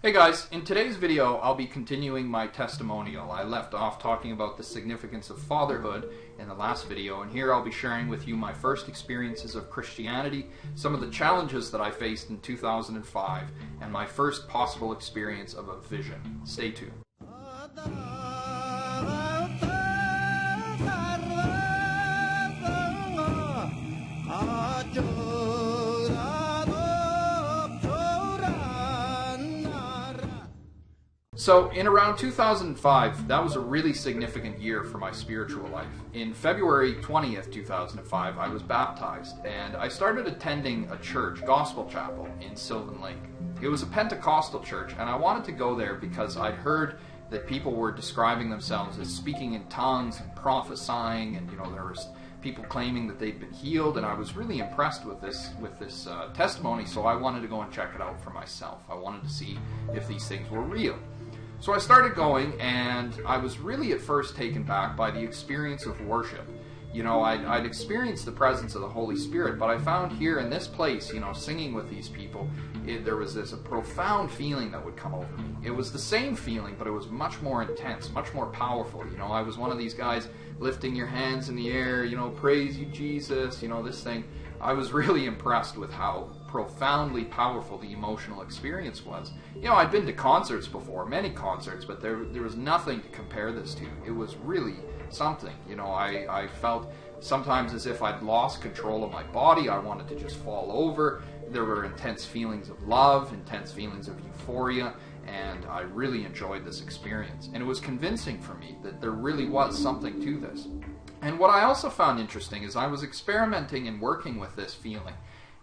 Hey guys, in today's video I'll be continuing my testimonial. I left off talking about the significance of fatherhood in the last video, and here I'll be sharing with you my first experiences of Christianity, some of the challenges that I faced in 2005, and my first possible experience of a vision. Stay tuned. So in around 2005, that was a really significant year for my spiritual life. In February 20th, 2005, I was baptized, and I started attending a church, Gospel Chapel, in Sylvan Lake. It was a Pentecostal church, and I wanted to go there because I'd heard that people were describing themselves as speaking in tongues and prophesying, and there was people claiming that they'd been healed, and I was really impressed with this testimony, so I wanted to go and check it out for myself. I wanted to see if these things were real. So I started going, and I was really at first taken back by the experience of worship. I'd experienced the presence of the Holy Spirit, but I found here in this place, singing with these people, there was a profound feeling that would come over me. It was the same feeling, but it was much more intense, much more powerful. I was one of these guys lifting your hands in the air, praise you, Jesus, this thing. I was really impressed with how profoundly powerful the emotional experience was. I'd been to concerts before, many concerts, but there was nothing to compare this to. It was really something. I felt sometimes as if I'd lost control of my body. I wanted to just fall over. There were intense feelings of love, intense feelings of euphoria, and I really enjoyed this experience. And it was convincing for me that there really was something to this. And what I also found interesting is I was experimenting and working with this feeling.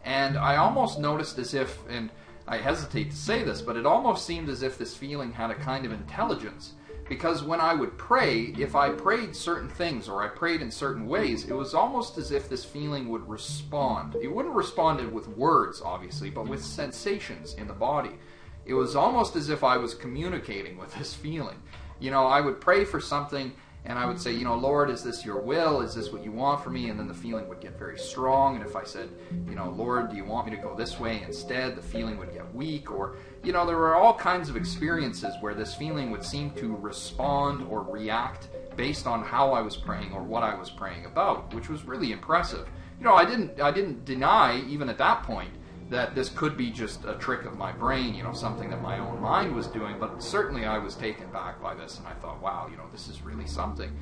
And I almost noticed as if, and I hesitate to say this, but it almost seemed as if this feeling had a kind of intelligence. Because when I would pray, if I prayed certain things or I prayed in certain ways, it was almost as if this feeling would respond. It wouldn't respond with words, obviously, but with sensations in the body. It was almost as if I was communicating with this feeling. I would pray for something, and I would say, Lord, is this your will? Is this what you want for me? And then the feeling would get very strong. And if I said, Lord, do you want me to go this way instead? The feeling would get weak. Or, there were all kinds of experiences where this feeling would seem to respond or react based on how I was praying or what I was praying about, which was really impressive. I didn't deny, even at that point, that this could be just a trick of my brain, something that my own mind was doing, but certainly I was taken back by this, and I thought, wow, this is really something.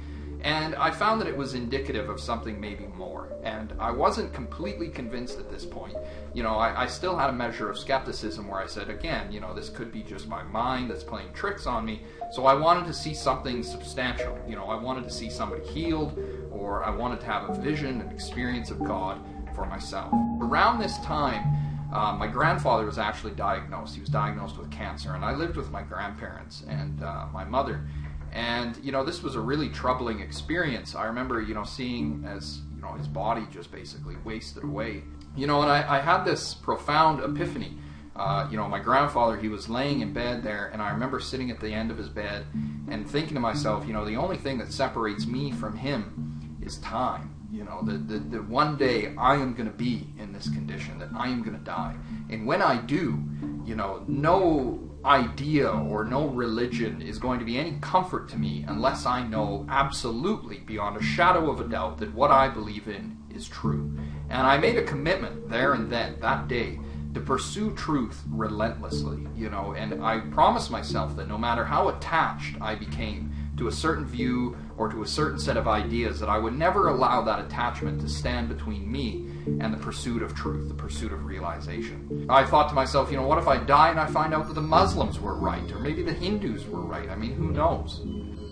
And I found that it was indicative of something maybe more, and I wasn't completely convinced at this point. I still had a measure of skepticism where I said, again, this could be just my mind that's playing tricks on me, so I wanted to see something substantial. I wanted to see somebody healed, or I wanted to have a vision, an experience of God for myself. Around this time, my grandfather was actually diagnosed. He was diagnosed with cancer, and I lived with my grandparents and my mother. And, this was a really troubling experience. I remember, seeing as, his body just basically wasted away. And I had this profound epiphany. My grandfather, he was laying in bed there, and I remember sitting at the end of his bed and thinking to myself, the only thing that separates me from him is time. That one day I am going to be in this condition, that I am going to die. And when I do, no idea or no religion is going to be any comfort to me unless I know absolutely beyond a shadow of a doubt that what I believe in is true. And I made a commitment there and then, that day, to pursue truth relentlessly, and I promised myself that no matter how attached I became to a certain view or to a certain set of ideas, that I would never allow that attachment to stand between me and the pursuit of truth, the pursuit of realization. I thought to myself, what if I die and I find out that the Muslims were right, or maybe the Hindus were right? I mean, who knows?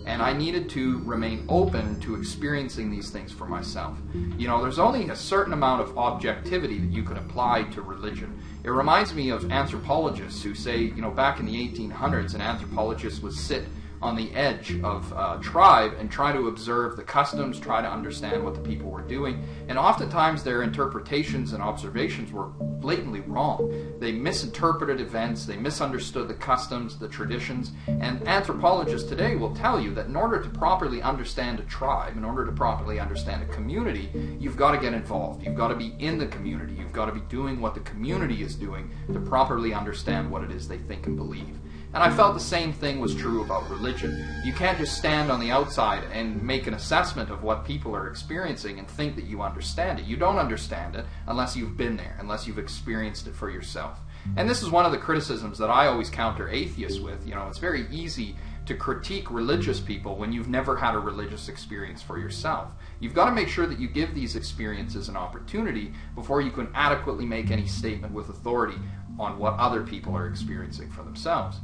And I needed to remain open to experiencing these things for myself. There's only a certain amount of objectivity that you can apply to religion. It reminds me of anthropologists who say, back in the 1800s, an anthropologist would sit on the edge of a tribe and try to observe the customs, try to understand what the people were doing. And oftentimes their interpretations and observations were blatantly wrong. They misinterpreted events, they misunderstood the customs, the traditions. And anthropologists today will tell you that in order to properly understand a tribe, in order to properly understand a community, you've got to get involved. You've got to be in the community. You've got to be doing what the community is doing to properly understand what it is they think and believe. And I felt the same thing was true about religion. You can't just stand on the outside and make an assessment of what people are experiencing and think that you understand it. You don't understand it unless you've been there, unless you've experienced it for yourself. And this is one of the criticisms that I always counter atheists with. You know, it's very easy to critique religious people when you've never had a religious experience for yourself. You've got to make sure that you give these experiences an opportunity before you can adequately make any statement with authority on what other people are experiencing for themselves.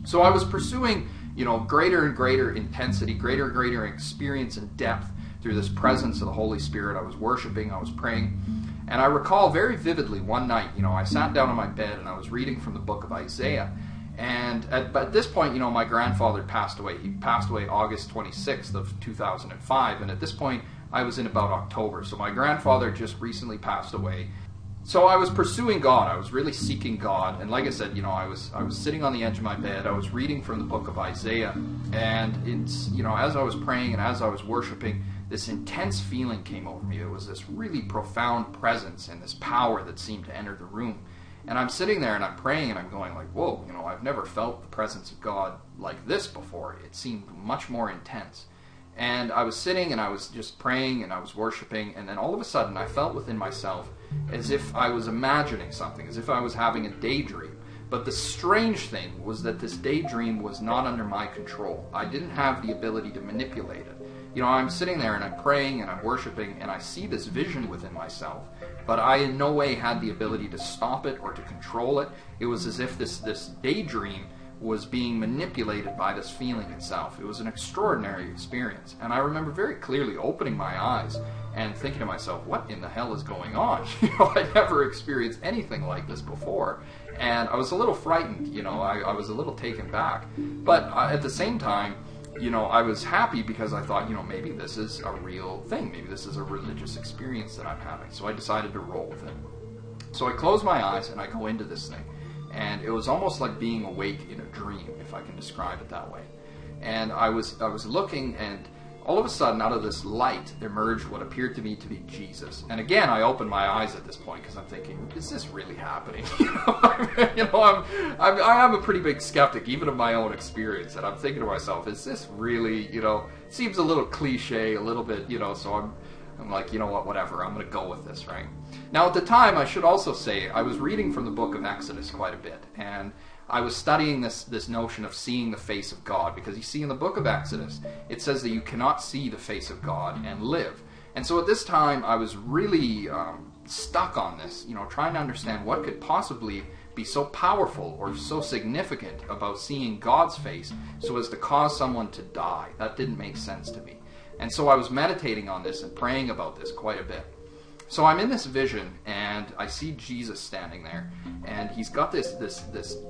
So I was pursuing, you know, greater and greater intensity, greater and greater experience and depth through this presence of the Holy Spirit. I was worshiping, I was praying. And I recall very vividly one night, you know, I sat down on my bed and I was reading from the book of Isaiah. And at this point, you know, my grandfather passed away. He passed away August 26th of 2005. And at this point, I was in about October. So my grandfather just recently passed away. So I was pursuing God. I was really seeking God. And like I said, you know, I was sitting on the edge of my bed. I was reading from the book of Isaiah. And it's, you know, as I was praying and as I was worshiping, this intense feeling came over me. There was this really profound presence and this power that seemed to enter the room. And I'm sitting there and I'm praying and I'm going like, whoa, you know, I've never felt the presence of God like this before. It seemed much more intense. And I was sitting and I was just praying and I was worshiping, and then all of a sudden I felt within myself as if I was imagining something, as if I was having a daydream. But the strange thing was that this daydream was not under my control. I didn't have the ability to manipulate it. You know, I'm sitting there and I'm praying and I'm worshiping and I see this vision within myself, but I in no way had the ability to stop it or to control it. It was as if this daydream was being manipulated by this feeling itself. It was an extraordinary experience. And I remember very clearly opening my eyes and thinking to myself, what in the hell is going on? You know, I'd never experienced anything like this before. And I was a little frightened, you know, I was a little taken back. But at the same time, you know, I was happy because I thought, you know, maybe this is a real thing. Maybe this is a religious experience that I'm having. So I decided to roll with it. So I close my eyes and I go into this thing. And it was almost like being awake in a dream, if I can describe it that way. And I was looking, and all of a sudden, out of this light, emerged what appeared to me to be Jesus. And again, I opened my eyes at this point because I'm thinking, is this really happening? I'm a pretty big skeptic, even of my own experience. And I'm thinking to myself, is this really, you know, it seems a little cliche, a little bit, you know, so I'm like, you know what, whatever, I'm going to go with this, right? Now, at the time, I should also say, I was reading from the book of Exodus quite a bit, and I was studying this notion of seeing the face of God, because you see in the book of Exodus, it says that you cannot see the face of God and live. And so at this time, I was really stuck on this, you know, trying to understand what could possibly be so powerful or so significant about seeing God's face so as to cause someone to die. That didn't make sense to me. And so I was meditating on this and praying about this quite a bit. So I'm in this vision, and I see Jesus standing there, and he's got this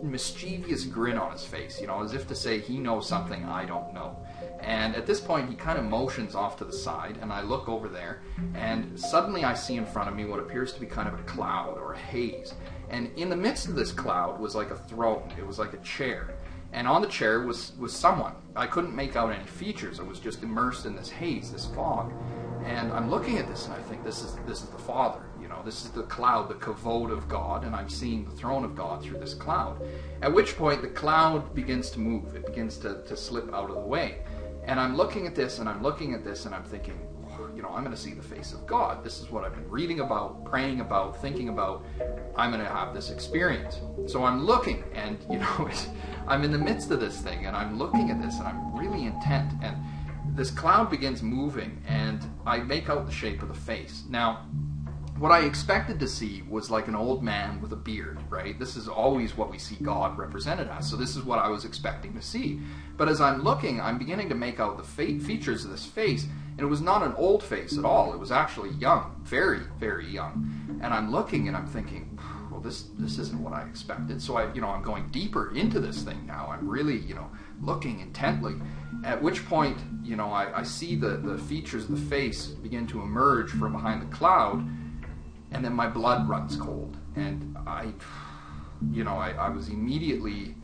mischievous grin on his face, you know, as if to say he knows something I don't know. And at this point, he kind of motions off to the side, and I look over there, and suddenly I see in front of me what appears to be kind of a cloud or a haze. And in the midst of this cloud was like a throne. It was like a chair. And on the chair was someone. I couldn't make out any features. I was just immersed in this haze, this fog. And I'm looking at this and I think, this is the Father. You know, this is the cloud, the kavod of God, and I'm seeing the throne of God through this cloud. At which point the cloud begins to move. It begins to slip out of the way. And I'm looking at this and I'm looking at this and I'm thinking, you know, I'm going to see the face of God. This is what I've been reading about, praying about, thinking about. I'm going to have this experience. So I'm looking, and, you know, I'm in the midst of this thing, and I'm looking at this, and I'm really intent. And this cloud begins moving, and I make out the shape of the face. Now, what I expected to see was like an old man with a beard, right? This is always what we see God represented as. So this is what I was expecting to see. But as I'm looking, I'm beginning to make out the features of this face, and it was not an old face at all. It was actually young, very, very young. And I'm looking and I'm thinking, well, this isn't what I expected. So I'm going deeper into this thing now. I'm really, you know, looking intently. At which point, you know, I see the features of the face begin to emerge from behind the cloud. And then my blood runs cold, and I was immediately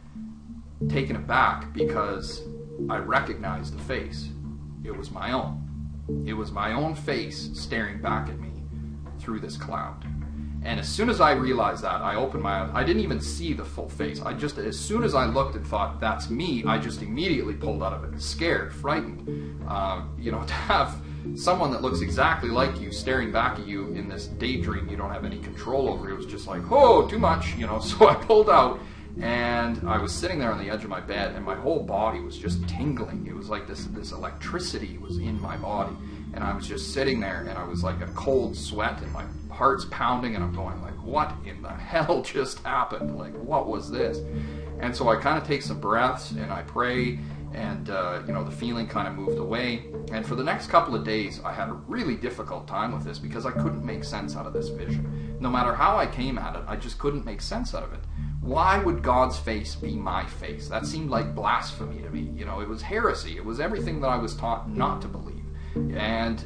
taken aback because I recognized the face. It was my own. It was my own face staring back at me through this cloud. And as soon as I realized that, I opened my eyes. I didn't even see the full face. As soon as I looked and thought, that's me, I just immediately pulled out of it, scared, frightened. To have someone that looks exactly like you staring back at you in this daydream you don't have any control over, it was just like, oh, too much, So I pulled out, and I was sitting there on the edge of my bed, and my whole body was just tingling. It was like this electricity was in my body. And I was just sitting there, and I was like a cold sweat, and my heart's pounding, and I'm going like, what in the hell just happened? Like, what was this? And so I kind of take some breaths, and I pray, and the feeling kind of moved away. And for the next couple of days, I had a really difficult time with this because I couldn't make sense out of this vision. No matter how I came at it, I just couldn't make sense out of it. Why would God's face be my face? That seemed like blasphemy to me. It was heresy. It was everything that I was taught not to believe. And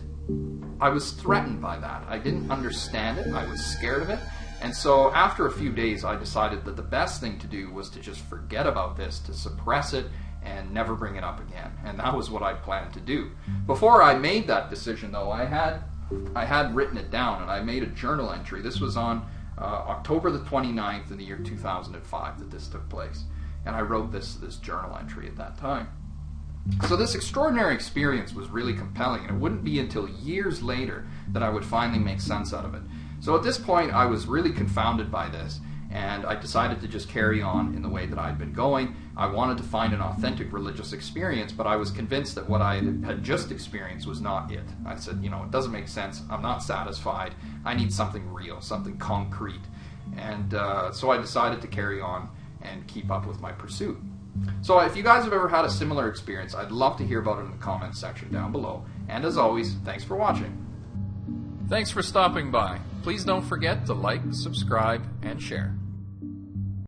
I was threatened by that. I didn't understand it. I was scared of it. And so after a few days, I decided that the best thing to do was to just forget about this, to suppress it, and never bring it up again. And that was what I planned to do. Before I made that decision, though, I had written it down, and I made a journal entry. This was on October the 29th in the year 2005 that this took place. And I wrote this journal entry at that time. So this extraordinary experience was really compelling, and it wouldn't be until years later that I would finally make sense out of it. So at this point, I was really confounded by this, and I decided to just carry on in the way that I'd been going. I wanted to find an authentic religious experience, but I was convinced that what I had just experienced was not it. I said, it doesn't make sense. I'm not satisfied. I need something real, something concrete. And so I decided to carry on and keep up with my pursuit. So if you guys have ever had a similar experience, I'd love to hear about it in the comments section down below. And as always, thanks for watching. Thanks for stopping by. Please don't forget to like, subscribe, and share.